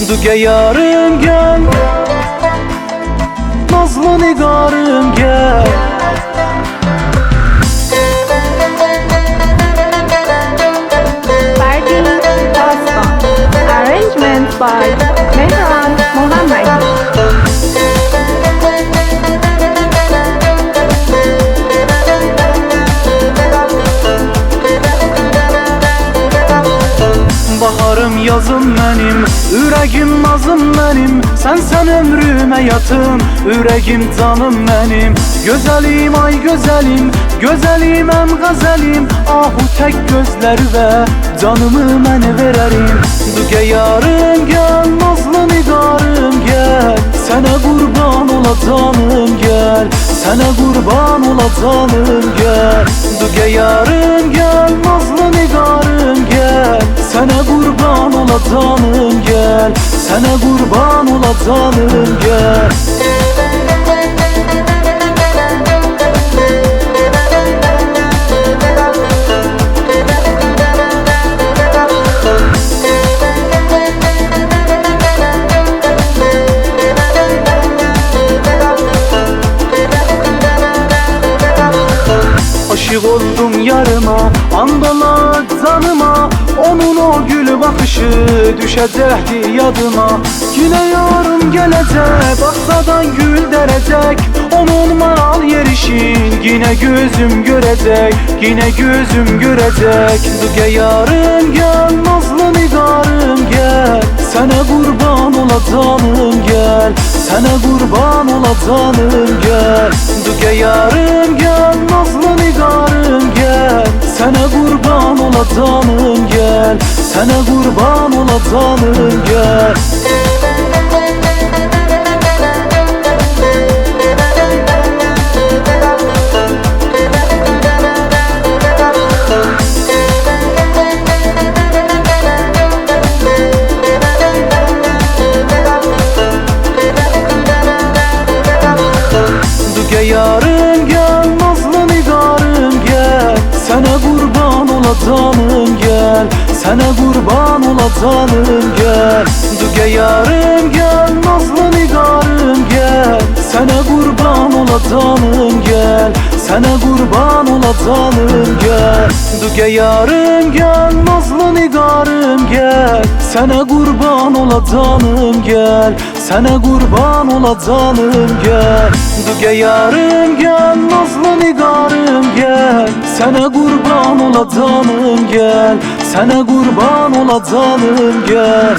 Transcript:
Duge yarım gel, nazlı nigarım gel. Party Tosca. Arrangements by Mehran Mohammed. Baharım yazım benim, yüreğim nazım benim. Sen ömrüme yatım, yüreğim canım benim. Gözelim ay gözelim, gözelim em gazelim. Ahu tek gözler ve canımı mənə vererim. Duge yarım gel, nazlı nigarım gel. Sana kurban ola canım gel, sana kurban ola canım gel. Duge yarım gel, nazlı nigarım gel. Sana kurban ola canım gel, sana kurban ola canım gel. Aşık oldum yarıma, andola canıma. Onun o gül bakışı düşecekti yadıma. Yine yarım gelecek, baksadan gül derecek. Onun maral yerişin yine gözüm görecek, yine gözüm görecek. Duge yarım gel, nazlı nigarım gel. Sana kurban ola canım gel, sana kurban ola canım gel. Duge yarım gel, nazlı nigarım gel. Sana kurban ola canım gel, sana kurban ola canım gel. Duge yarım gel, nazlı nigarım gel. Sana kurban ola canım gel, sana kurban ola canım gel. Duge yarım gel, nazlı nigarım gel. Sana kurban ola canım gel, sana kurban ola canım gel. Duge yarım gel, nazlı nigarım gel. Sana kurban ola canım gel, sana kurban ola canım gel. Duge yarım gel, nazlı nigarım gel. Sana kurban ola canım gel, sana kurban ola canım gel.